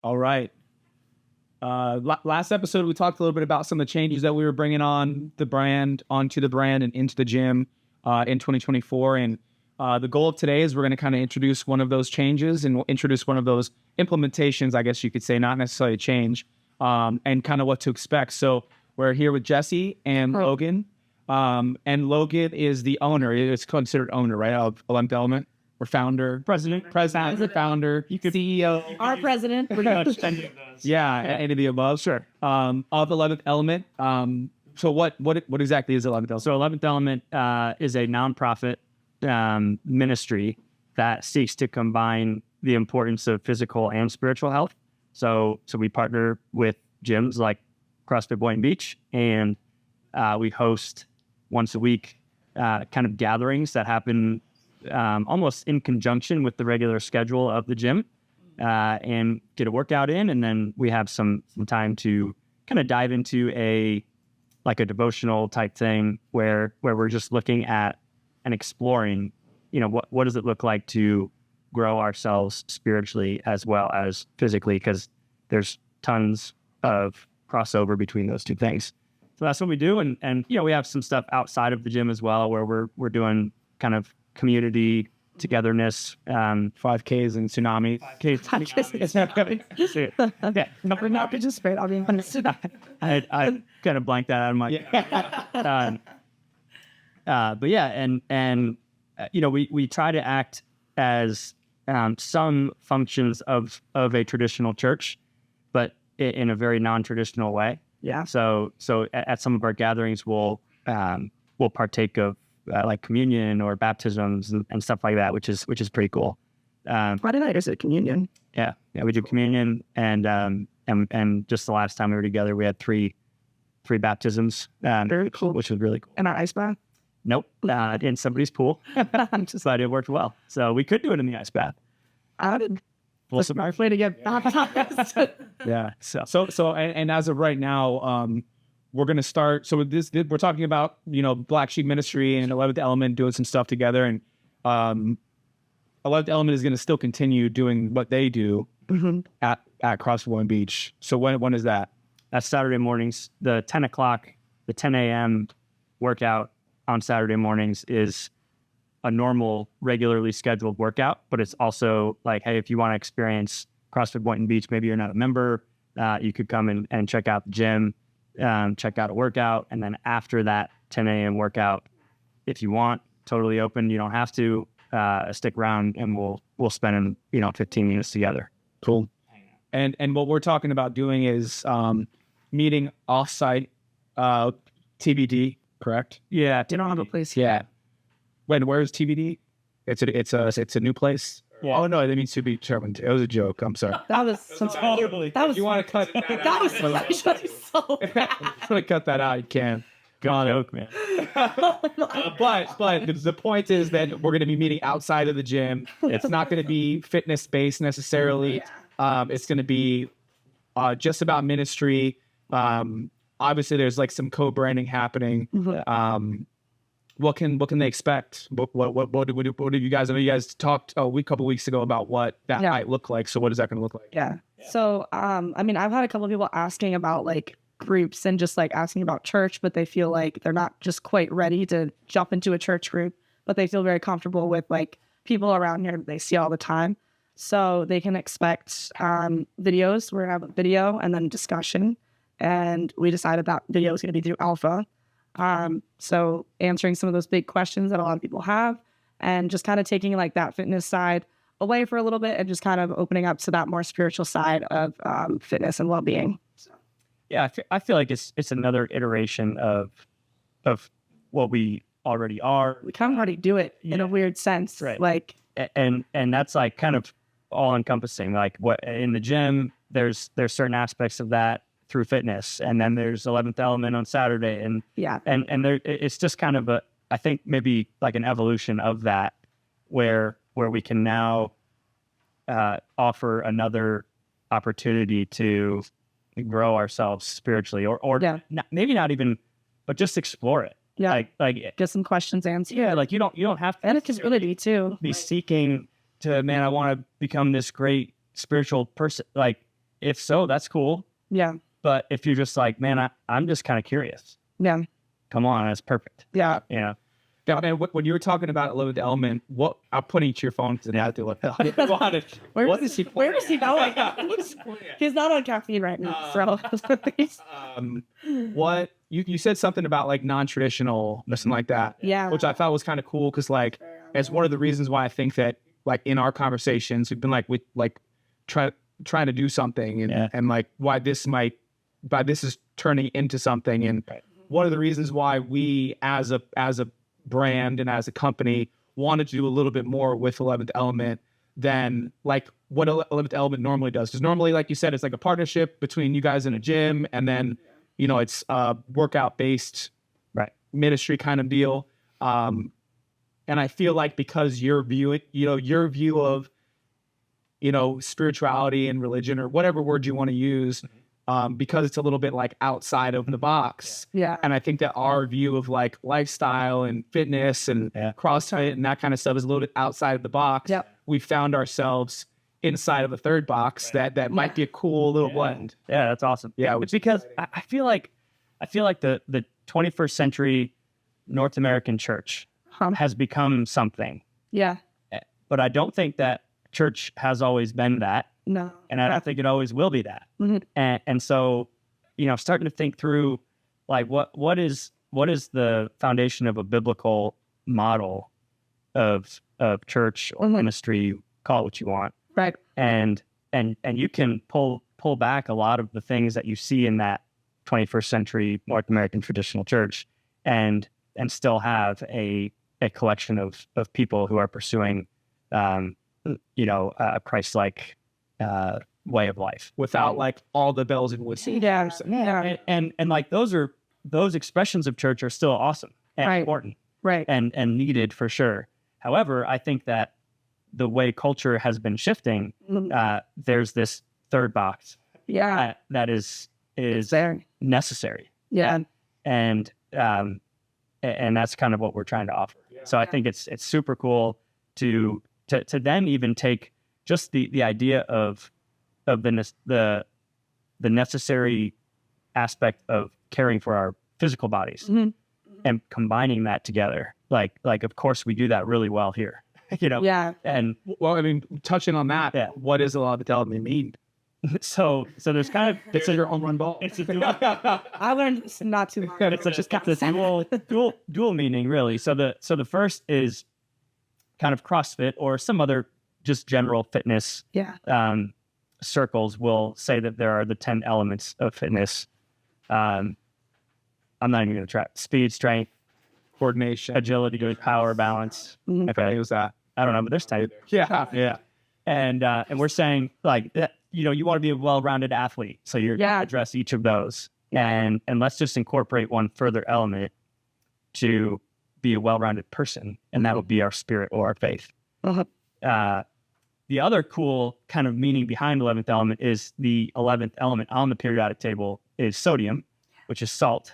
All right. Last episode, we talked a little bit about some of the changes that we were bringing onto the brand and into the gym in 2024. And the goal of today is we're going to kind of introduce one of those changes and we'll introduce one of those implementations, I guess you could say, not necessarily a change, and kind of what to expect. So we're here with Jesse and Logan. And Logan is the owner. It's considered owner, right, of 11th Element? Or founder, president, founder, you could CEO, our president, pretty much any of those. Yeah, any of the above, sure. Of 11th Element. So what exactly is 11th Element? So 11th Element is a nonprofit ministry that seeks to combine the importance of physical and spiritual health. So we partner with gyms like CrossFit Boynton Beach, and we host once a week kind of gatherings that happen almost in conjunction with the regular schedule of the gym, and get a workout in. And then we have some time to kind of dive into a devotional type thing where we're just looking at and exploring, what does it look like to grow ourselves spiritually as well as physically, because there's tons of crossover between those two things. So that's what we do. And we have some stuff outside of the gym as well, where we're doing kind of community togetherness, 5Ks and tsunami. 5Ks. Okay, we're not participate. I mean, I kind of blanked that out of my. But yeah, and we try to act as some functions of a traditional church, but in a very non-traditional way. Yeah. So at some of our gatherings, we'll partake of like communion or baptisms and stuff like that, which is pretty cool. Friday night is it communion? Yeah, we do communion, and just the last time we were together, we had three baptisms. Very cool, which was really cool. And our ice bath? Nope, in somebody's pool. But it worked well, so we could do it in the ice bath. I did. Well, our way to get baptized. Yeah. So and as of right now, we're going to start. So with this, we're talking about, Black Sheep Ministry and 11th Element doing some stuff together. And 11th Element is going to still continue doing what they do at CrossFit Boynton Beach. So when is that? That's Saturday mornings. The 10 a.m. workout on Saturday mornings is a normal, regularly scheduled workout. But it's also like, hey, if you want to experience CrossFit Boynton Beach, maybe you're not a member, you could come and check out the gym. Check out a workout, and then after that 10 a.m. workout, if you want, totally open. You don't have to stick around, and we'll spend 15 minutes together. Cool. And what we're talking about doing is meeting offsite, TBD, correct? Yeah, You don't have a place. Yeah. Where's TBD? It's a new place. Yeah. Oh no, that means to be determined. It was a joke. I'm sorry. That was so. That was. You want to cut that out? That was so bad. If you want to cut that out, you can. Good joke, man. But the point is that we're going to be meeting outside of the gym. It's not going to be fitness based necessarily. It's going to be just about ministry. Obviously, there's like some co-branding happening. What can they expect? What do you guys? I mean, you guys talked a couple weeks ago about what that might look like. So what is that going to look like? Yeah. So I mean, I've had a couple of people asking about like groups and just like asking about church, but they feel like they're not just quite ready to jump into a church group, but they feel very comfortable with like people around here that they see all the time. So they can expect videos. We're gonna have a video and then discussion, and we decided that video is going to be through Alpha. So answering some of those big questions that a lot of people have, and just kind of taking like that fitness side away for a little bit and just kind of opening up to that more spiritual side of fitness and well-being. So. Yeah, I feel like it's another iteration of what we already are. We kind of already do it in a weird sense, right? Like, and that's like kind of all encompassing. Like what in the gym, there's certain aspects of that through fitness, and then there's 11th Element on Saturday, and there it's just kind of I think maybe like an evolution of that, where we can now offer another opportunity to grow ourselves spiritually, or maybe not even, but just explore it. Yeah, like get some questions answered. Yeah, like you don't have to, and it's ability too. Be seeking to, man, I want to become this great spiritual person. Like if so, that's cool. Yeah. But if you're just like, man, I'm just kind of curious. Yeah. Come on, that's perfect. Yeah. You know. Now, man, when you were talking about 11th Element, what I'm putting to your phone because I do like, what is he? Where is he going? He's not on caffeine right now. So what you said something about like non-traditional, something like that. yeah. Which I thought was kind of cool because like it's one of the reasons why I think that like in our conversations we've been like with like trying to do something and like why this is turning into something, and one of the reasons why we as a brand and as a company wanted to do a little bit more with 11th Element than like what 11th Element normally does. Because normally, like you said, it's like a partnership between you guys in a gym, and then, you know, it's a workout-based ministry kind of deal. And I feel like because your view of, you know, spirituality and religion or whatever word you want to use, because it's a little bit like outside of the box. Yeah. And I think that our view of like lifestyle and fitness and CrossFit and that kind of stuff is a little bit outside of the box. Yep. We found ourselves inside of a third box that might be a cool little blend. Yeah, that's awesome. Yeah, it's because I feel like the 21st century North American church has become something. Yeah. But I don't think that church has always been that. No. And I don't think it always will be that. Mm-hmm. And so, you know, starting to think through like what is the foundation of a biblical model of church or ministry, call it what you want. Right. And you can pull back a lot of the things that you see in that 21st century North American traditional church and still have a collection of people who are pursuing you know, a Christ-like way of life Without like all the bells and whistles. Yeah. and like those expressions of church are still awesome and important, Right. and needed for sure. However, I think that the way culture has been shifting, there's this third box that is there. necessary. Yeah. And that's kind of what we're trying to offer. So I think it's super cool to then even take just the idea of the necessary aspect of caring for our physical bodies and combining that together. Like of course we do that really well here, you know. Yeah. And well, I mean, touching on that, what does 11th Element mean? So there's kind of It's a your home run ball. it's a I learned this not too long. it's just kind of dual meaning really. So the first is kind of CrossFit or some other just general fitness circles will say that there are the 10 elements of fitness. I'm not even going to try speed, strength, Coordination, agility, power, balance. Okay, it was that. I don't know, but there's 10. Yeah. And we're saying like that, you know, you want to be a well-rounded athlete, so you're going to address each of those, and let's just incorporate one further element to be a well-rounded person, and that would be our spirit or our faith. The other cool kind of meaning behind 11th Element is the 11th element on the periodic table is sodium, which is salt,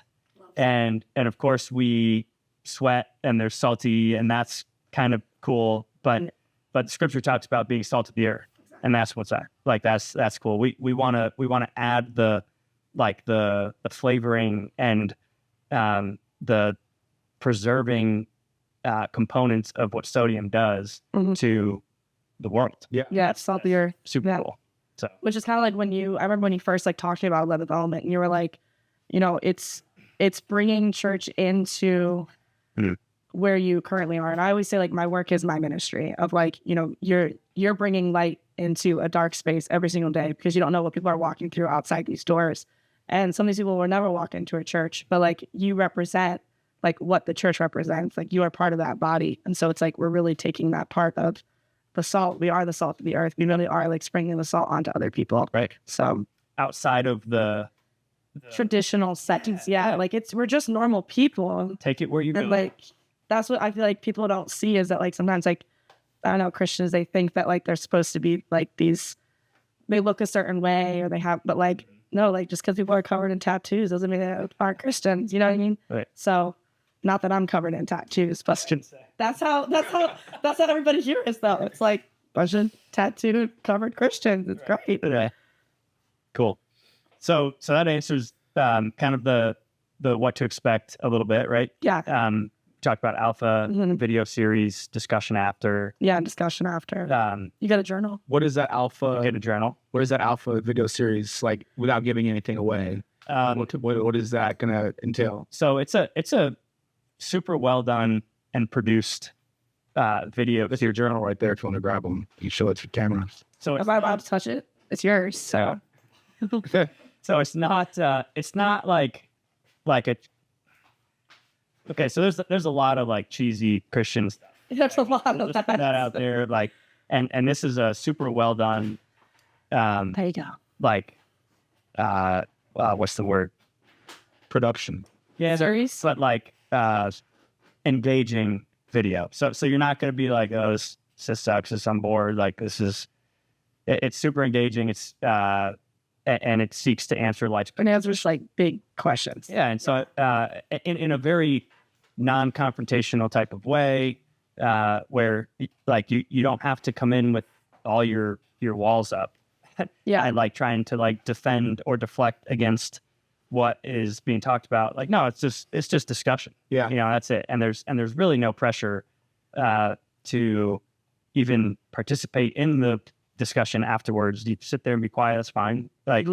and of course we sweat and there's salty, and that's kind of cool, but Scripture talks about being salt of the earth. And that's what's that. Like that's cool. We want to add the flavoring and the preserving components of what sodium does to the world. Yeah, it's salt of the earth. Super cool. So which is kind of like I remember when you first like talked to me about 11th Element, and you were like, you know, it's bringing church into where you currently are. And I always say like my work is my ministry of like, you know, you're bringing light into a dark space every single day because you don't know what people are walking through outside these doors. And some of these people will never walk into a church, but like you represent like what the church represents. Like you are part of that body. And so it's like we're really taking that part of the salt. We are the salt of the earth. We really are like sprinkling the salt onto other people. Right. So outside of the traditional settings, like we're just normal people. Take it where you go. Like that's what I feel like people don't see is that like sometimes like I don't know, Christians, they think that like they're supposed to be like these, they look a certain way or they have, but like no, like just because people are covered in tattoos doesn't mean they aren't Christians. You know what I mean? Right. So not that I'm covered in tattoos, but that's how everybody here is though. It's like bunch of tattooed covered Christians. It's great. Okay. Cool. So that answers kind of the what to expect a little bit, right? Yeah. Talk about alpha video series, discussion after. Yeah, discussion after. You got a journal? What is that alpha? Get a journal. What is that alpha video series like? Without giving anything away, what is that going to entail? So it's a super well done and produced video. That's your journal right there. If you want to grab them, you show it to camera. So Am I allowed to touch it? It's yours. So so it's not like a. Okay, so there's a lot of like cheesy Christian stuff. there's a lot of Just put that out there, like, and this is a super well done. There you go. Like, what's the word? Production. Yeah, Series? but like engaging video. So you're not going to be like, oh, this sucks. This I'm bored. Like this is, it's super engaging. It's and it seeks to answer life's And answers like big questions. Yeah, and so in a very non-confrontational type of way, where like you don't have to come in with all your walls up, Yeah. and like trying to like defend or deflect against what is being talked about. Like, no, it's just discussion. Yeah. That's it. And there's really no pressure to even participate in the discussion afterwards. You sit there and be quiet. That's fine. Like,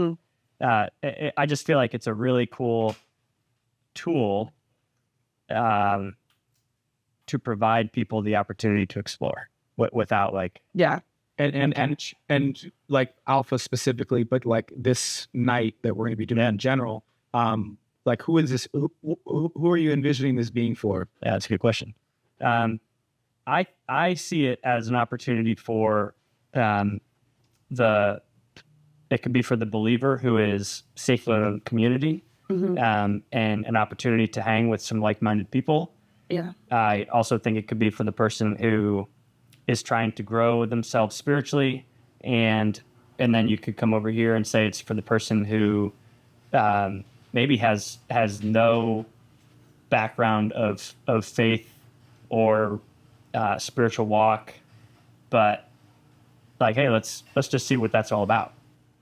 I just feel like it's a really cool tool to provide people the opportunity to explore without like. Yeah. And like alpha specifically, but like this night that we're going to be doing in general, like who is this? Who are you envisioning this being for? Yeah, that's a good question. I see it as an opportunity for it could be for the believer who is safe in community, and an opportunity to hang with some like-minded people. Yeah. I also think it could be for the person who is trying to grow themselves spiritually, and then you could come over here and say it's for the person who maybe has no background of faith or spiritual walk, but like, hey, let's just see what that's all about.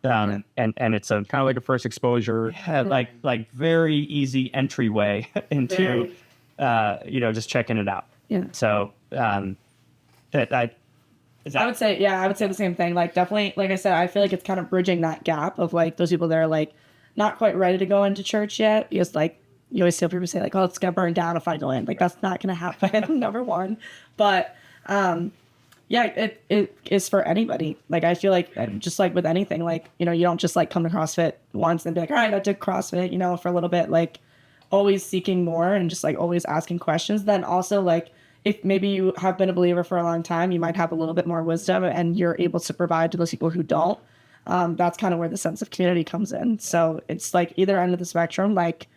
And it's a Kind of like a first exposure. like very easy entryway into just checking it out. Yeah. So I would say the same thing. Like, definitely, like I said, I feel like it's kind of bridging that gap of like those people that are like not quite ready to go into church yet. Because like you always hear people say like, oh, it's gonna burn down if I go in. Like, that's not gonna happen. Number one. But yeah, it is for anybody. Like, I feel like just like with anything, like, you don't just like come to CrossFit once and be like, all right, I did CrossFit, for a little bit. Like, always seeking more and just like always asking questions. Then also like, if maybe you have been a believer for a long time, you might have a little bit more wisdom and you're able to provide to those people who don't. That's kind of where the sense of community comes in. So it's like either end of the spectrum, like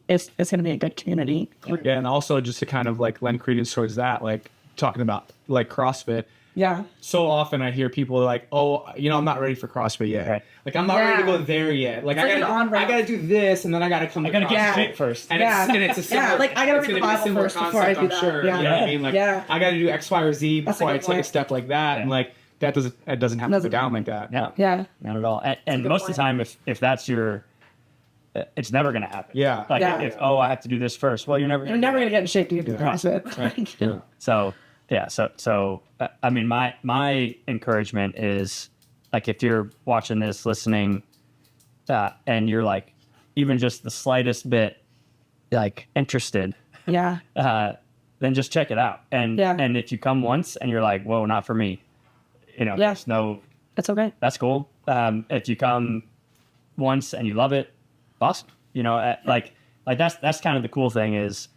it's going to be a good community. Yeah, and also just to kind of like lend credence towards that, like talking about like CrossFit. Yeah. So often I hear people like, oh, I'm not ready for CrossFit yet. Right. Like, I'm not ready to go there yet. Like, It's like I gotta do this, and then I gotta come to CrossFit get fit first. And Yeah. it's a similar, Yeah, like, I gotta it's read the gonna be a Bible similar first before I concept, do I'm that. sure. Yeah. You know what I mean? Like, Yeah. I gotta do X, Y, or Z That's a before I good take a point. step like that. And like, it doesn't have to go down like that. Yeah. Yeah. Not at all. And good most of the point. time, if that's your, it's never going to happen. Yeah. Like Yeah. if I have to do this first. Well, you're never You're never going to get in shape to get to CrossFit. Right. Yeah. So yeah. So I mean, my encouragement is like, if you're watching this, listening, and you're like even just the slightest bit like interested, Yeah. then just check it out. And Yeah. and if you come once and you're like, whoa, not for me, there's no. It's okay. That's cool. If you come once and you love it, awesome. Like that's kind of the cool thing is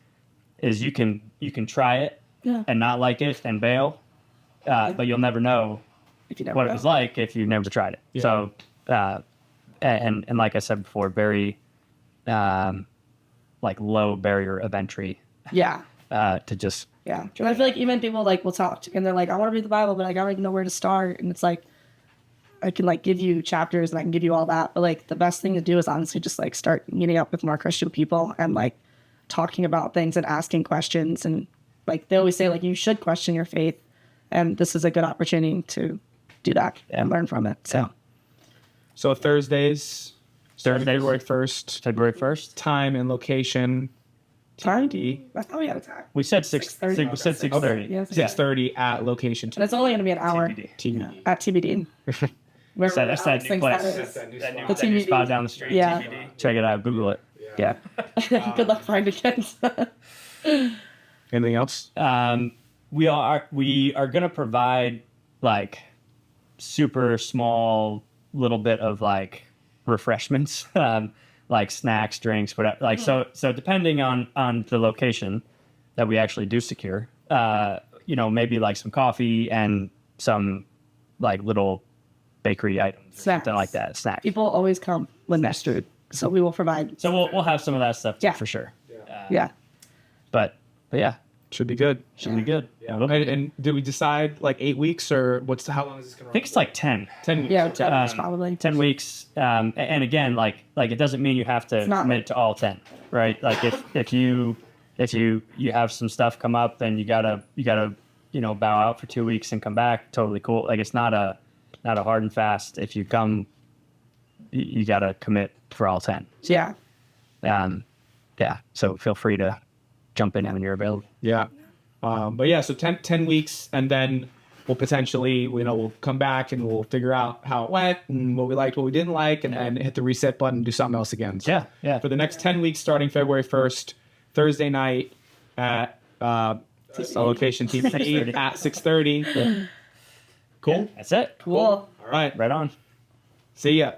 you can try it Yeah. and not like it and bail, but you'll never know If you never what go. it was like if you've never tried it. Yeah. So, and like I said before, very like low barrier of entry Yeah. to just. Yeah. And I feel like even people like will talk and they're like, I want to read the Bible, but like, I don't even know where to start. And it's like, I can like give you chapters and I can give you all that. But like the best thing to do is honestly just like start meeting up with more Christian people and like talking about things and asking questions. And like they always say like you should question your faith. And this is a good opportunity to do that and learn from it. So So Thursdays, February 1st, February 1st. time and location. TBD. I thought we had a time. We said 6:30. We said 6:30. Yes. 6:30 at location And it's only going to be an hour TBD. at TBD. Wherever That's that Alex new thinks place. that is. That new The TBD. spot down the street. Yeah. Check it out. Google it. Yeah. Good luck finding it. Anything else? We are gonna provide like super small little bit of like refreshments, like snacks, drinks, whatever. Like so depending on the location that we actually do secure, maybe like some coffee and some like little bakery items, or Snacks. something like that. Snacks. People always come when there's food, so we will provide. So we'll have some of that stuff too, Yeah. for sure. Yeah. But yeah, Should be good. should be good. Yeah. And did we decide like 8 weeks or how long is this going to I think it's like 10. 10 weeks. Yeah, Okay. probably. 10 weeks. And again, like it doesn't mean you have to not- commit to all 10, right? Like if you have some stuff come up, then you gotta, bow out for 2 weeks and come back. Totally cool. Like it's not a hard and fast. If you come, you gotta commit for all 10. Yeah. Yeah. So feel free to jump in when you're available. Yeah. But yeah, so 10 weeks, and then we'll potentially, we'll come back and we'll figure out how it went and what we liked, what we didn't like, and then hit the reset button and do something else again. So Yeah. for the next 10 weeks, starting February 1st, Thursday night at location TBD at 6:30. Cool. That's it. Cool. All right. Right on. See ya.